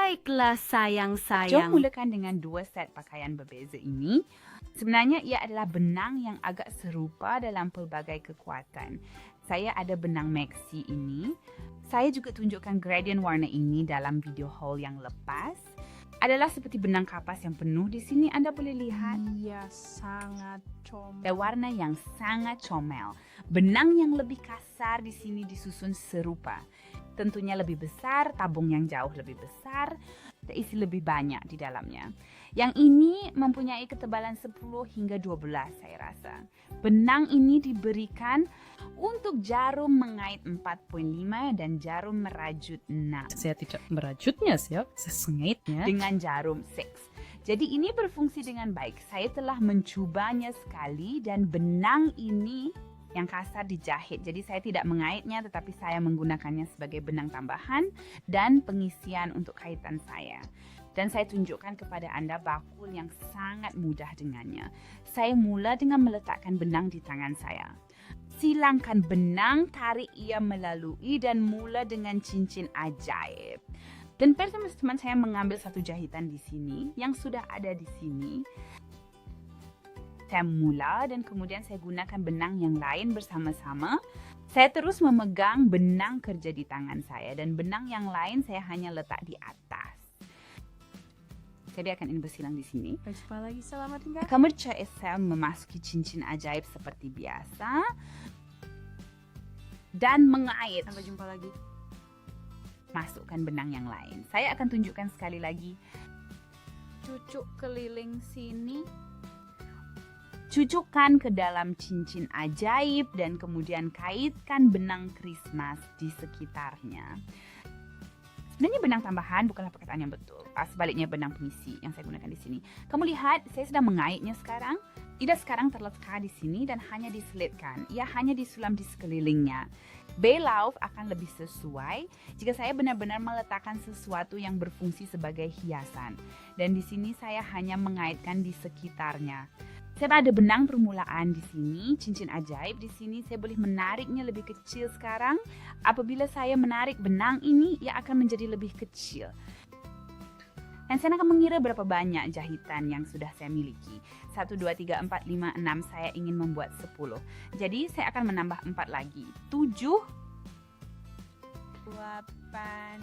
Baiklah Jom sayang-sayang. mulakan dengan dua set pakaian berbeza ini. Sebenarnya ia adalah benang yang agak serupa dalam pelbagai kekuatan. Saya ada benang maxi ini. Saya juga tunjukkan gradient warna ini dalam video haul yang lepas. Adalah seperti benang kapas yang penuh di sini, Anda boleh lihat. Iya, sangat comel. Dan warna yang sangat comel. Benang yang lebih kasar di sini disusun serupa. Tentunya lebih besar, tabung yang jauh lebih besar, terisi lebih banyak di dalamnya. Yang ini mempunyai ketebalan 10 hingga 12 saya rasa. Benang ini diberikan untuk jarum mengait 4.5 dan jarum merajut 6. Saya tidak merajutnya, saya sengaitnya. Dengan jarum 6. Jadi ini berfungsi dengan baik. Saya telah mencubanya sekali dan benang ini yang kasar dijahit. Jadi saya tidak mengaitnya tetapi saya menggunakannya sebagai benang tambahan dan pengisian untuk kaitan saya. Dan saya tunjukkan kepada Anda bakul yang sangat mudah dengannya. Saya mula dengan meletakkan benang di tangan saya. Silangkan benang, tarik ia melalui dan mula dengan cincin ajaib. Dan teman-teman saya mengambil satu jahitan di sini yang sudah ada di sini. Saya mula dan kemudian saya gunakan benang yang lain bersama-sama. Saya terus memegang benang kerja di tangan saya dan benang yang lain saya hanya letak di atas. Saya biarkan ini bersilang di sini. Sampai jumpa lagi, selamat tinggal. Kamu saya memasuki cincin ajaib seperti biasa dan mengait. Sampai jumpa lagi. Masukkan benang yang lain. Saya akan tunjukkan sekali lagi. Cucuk keliling sini. Cucukkan ke dalam cincin ajaib dan kemudian kaitkan benang Christmas di sekitarnya. Sebenarnya benang tambahan bukanlah perkataan yang betul. Sebaliknya benang pengisi yang saya gunakan di sini. Kamu lihat, saya sedang mengaitnya sekarang. Tidak sekarang terletak di sini dan hanya diselitkan. Ia hanya disulam di sekelilingnya. Bailout akan lebih sesuai jika saya benar-benar meletakkan sesuatu yang berfungsi sebagai hiasan. Dan di sini saya hanya mengaitkan di sekitarnya. Saya ada benang permulaan di sini, cincin ajaib di sini. Saya boleh menariknya lebih kecil sekarang. Apabila saya menarik benang ini, ia akan menjadi lebih kecil. Dan saya akan mengira berapa banyak jahitan yang sudah saya miliki. 1, 2, 3, 4, 5, 6. Saya ingin membuat 10. Jadi saya akan menambah 4 lagi. 7, 8,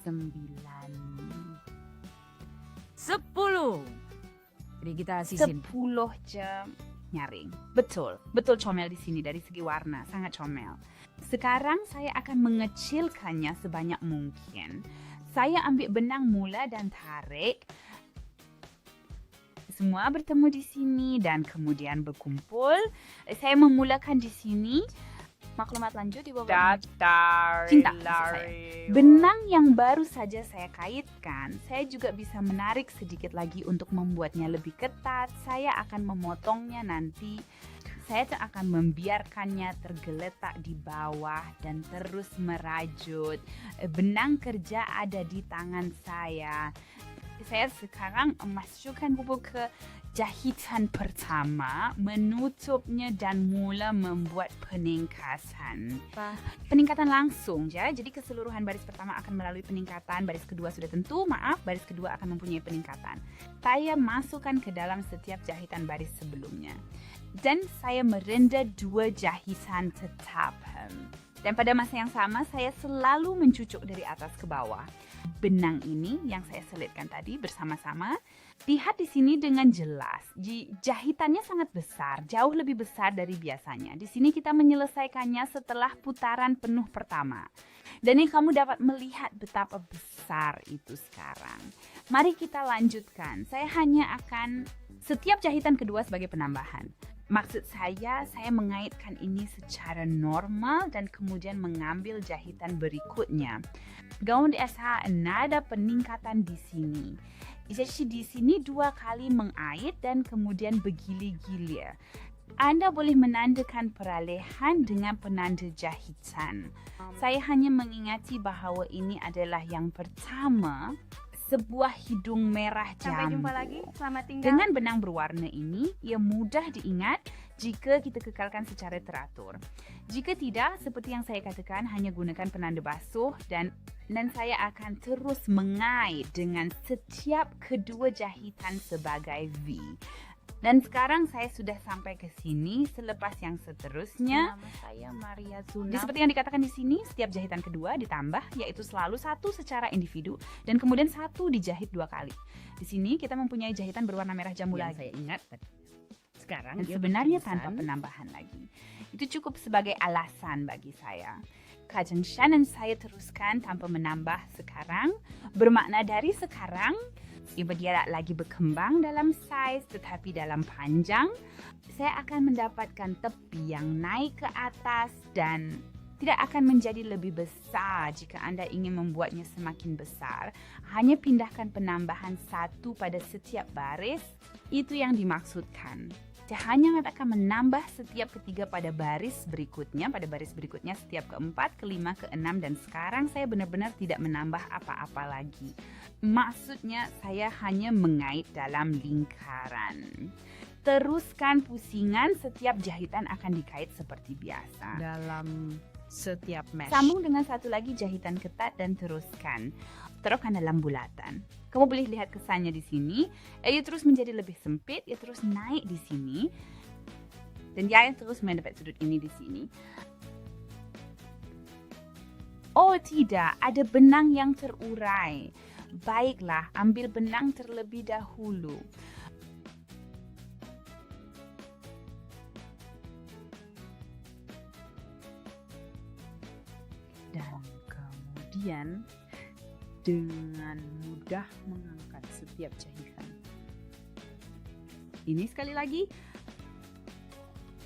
9, 10. Jadi kita sisin. 10 jam nyaring. Betul comel di sini dari segi warna, sangat comel. Sekarang saya akan mengecilkannya sebanyak mungkin. Saya ambil benang mula dan tarik. Semua bertemu di sini dan kemudian berkumpul. Saya memulakan di sini. Maklumat lanjut di bawah. Cinta maksud saya. Benang yang baru saja saya kaitkan, saya juga bisa menarik sedikit lagi untuk membuatnya lebih ketat. Saya akan memotongnya nanti. Saya akan membiarkannya tergeletak di bawah dan terus merajut. Benang kerja ada di tangan saya. Saya sekarang memasukkan bubuk ke jahitan pertama, menutupnya dan mula membuat peningkatan. Peningkatan langsung ya. Jadi keseluruhan baris pertama akan melalui peningkatan, baris kedua sudah tentu, baris kedua akan mempunyai peningkatan. Saya masukkan ke dalam setiap jahitan baris sebelumnya. Dan saya merenda 2 jahitan tetap. Dan pada masa yang sama saya selalu mencucuk dari atas ke bawah. Benang ini yang saya selitkan tadi bersama-sama. Lihat di sini dengan jelas. Jahitannya sangat besar, jauh lebih besar dari biasanya. Di sini kita menyelesaikannya setelah putaran penuh pertama. Dan ini kamu dapat melihat betapa besar itu sekarang. Mari kita lanjutkan. Saya hanya akan setiap jahitan kedua sebagai penambahan. Maksud saya mengaitkan ini secara normal dan kemudian mengambil jahitan berikutnya. Gaun esa ada peningkatan di sini. Jadi di sini 2 kali mengait dan kemudian bergilir-gilir. Anda boleh menandakan peralihan dengan penanda jahitan. Saya hanya mengingati bahawa ini adalah yang pertama. Sebuah hidung merah jambu. Sampai jumpa lagi, selamat tinggal. Dengan benang berwarna ini, ia mudah diingat jika kita kekalkan secara teratur. Jika tidak, seperti yang saya katakan, hanya gunakan penanda basuh dan saya akan terus mengait dengan setiap kedua jahitan sebagai V. Dan sekarang saya sudah sampai ke sini selepas yang seterusnya. Nama saya Maria Jadi Zuna. seperti yang dikatakan di sini, setiap jahitan kedua ditambah, yaitu selalu satu secara individu dan kemudian satu dijahit 2 kali. Di sini kita mempunyai jahitan berwarna merah jambu Yang lagi. saya ingat tadi. Sekarang Dan dia sebenarnya bertulisan, tanpa penambahan lagi. Itu cukup sebagai alasan bagi saya. Kajang Shannon saya teruskan tanpa menambah sekarang, bermakna dari sekarang, ibu dia tak lagi berkembang dalam saiz tetapi dalam panjang, saya akan mendapatkan tepi yang naik ke atas dan tidak akan menjadi lebih besar jika Anda ingin membuatnya semakin besar. Hanya pindahkan penambahan 1 pada setiap baris, itu yang dimaksudkan. Saya hanya akan menambah setiap ketiga pada baris berikutnya, setiap keempat, kelima, keenam, dan sekarang saya benar-benar tidak menambah apa-apa lagi. Maksudnya saya hanya mengait dalam lingkaran. Teruskan pusingan, setiap jahitan akan dikait seperti biasa. Dalam setiap mesh. Sambung dengan satu lagi jahitan ketat dan teruskan. Teruskan dalam bulatan. Kamu boleh lihat kesannya di sini. Ia terus menjadi lebih sempit, ia terus naik di sini. Dan dia terus mendapat sudut ini di sini. Oh tidak, ada benang yang terurai. Baiklah, ambil benang terlebih dahulu. Dan kemudian dengan mudah mengangkat setiap jahitan. Ini sekali lagi.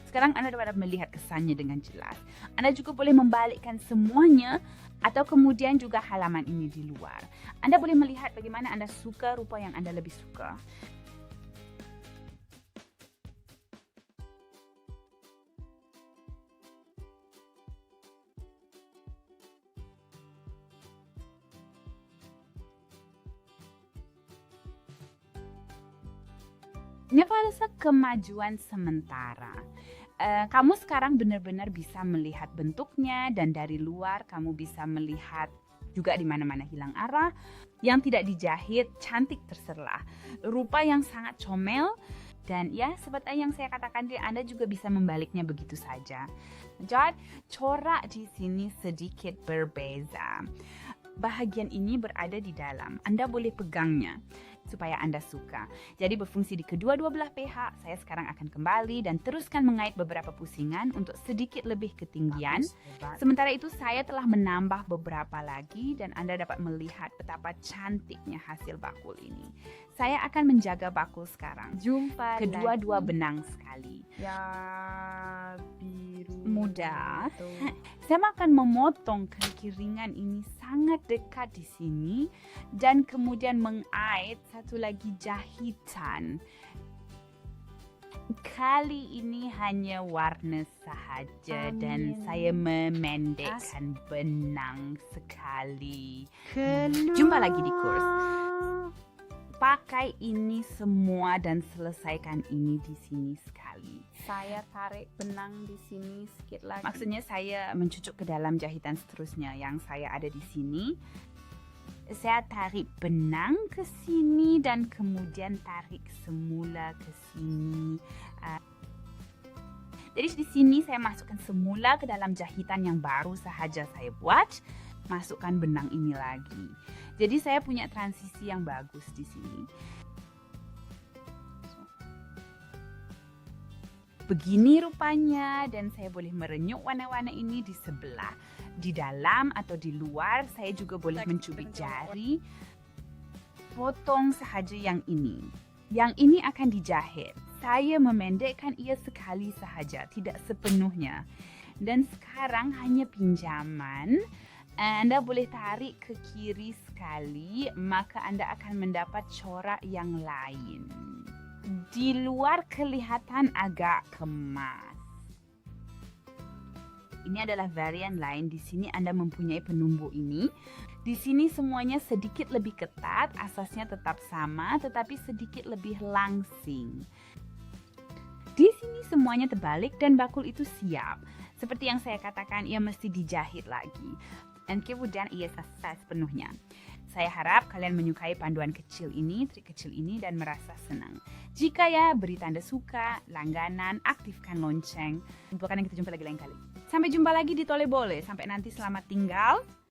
Sekarang Anda dapat melihat kesannya dengan jelas. Anda juga boleh membalikkan semuanya atau kemudian juga halaman ini di luar. Anda boleh melihat bagaimana Anda suka rupa yang Anda lebih suka. Ini fase kemajuan sementara. Kamu sekarang benar-benar bisa melihat bentuknya dan dari luar kamu bisa melihat juga di mana-mana hilang arah. Yang tidak dijahit, cantik terserah. Rupa yang sangat comel dan ya seperti yang saya katakan Anda juga bisa membaliknya begitu saja. Jadi corak di sini sedikit berbeza. Bahagian ini berada di dalam. Anda boleh pegangnya supaya Anda suka. Jadi berfungsi di kedua-dua belah pihak. Saya sekarang akan kembali dan teruskan mengait beberapa pusingan untuk sedikit lebih ketinggian. Sementara itu saya telah menambah beberapa lagi dan Anda dapat melihat betapa cantiknya hasil bakul ini. Saya akan menjaga bakul sekarang. Jumpa Kedua-dua benang sekali. ya biru. Mudah. Itu. Saya akan memotong keringan ini sangat dekat di sini dan kemudian mengait satu lagi jahitan. Kali ini hanya warna sahaja dan saya memendekkan benang sekali. Jumpa lagi di kurs. Pakai ini semua dan selesaikan ini di sini sekali. Saya tarik benang di sini sedikit lagi. Maksudnya saya mencucuk ke dalam jahitan seterusnya yang saya ada di sini. Saya tarik benang ke sini dan kemudian tarik semula ke sini. Jadi di sini saya masukkan semula ke dalam jahitan yang baru sahaja saya buat. Masukkan benang ini lagi. Jadi saya punya transisi yang bagus di sini. Begini rupanya dan saya boleh merenyuk warna-warna ini di sebelah. Di dalam atau di luar saya juga boleh mencubit jari. Potong sahaja yang ini. Yang ini akan dijahit. Saya memendekkan ia sekali sahaja, tidak sepenuhnya. Dan sekarang hanya pinjaman. Anda boleh tarik ke kiri sekali, maka Anda akan mendapat corak yang lain. Di luar kelihatan agak kemas. Ini adalah varian lain. Di sini Anda mempunyai penumbuk ini. Di sini semuanya sedikit lebih ketat, asasnya tetap sama, tetapi sedikit lebih langsing. Di sini semuanya terbalik dan bakul itu siap. Seperti yang saya katakan, ia mesti dijahit lagi. Dan kemudian ia selesai sepenuhnya. Saya harap kalian menyukai panduan kecil ini, trik kecil ini, dan merasa senang. Jika ya, beri tanda suka, langganan, aktifkan lonceng. Untuk kalian kita jumpa lagi lain kali. Sampai jumpa lagi di Tole Bole. Sampai nanti, selamat tinggal.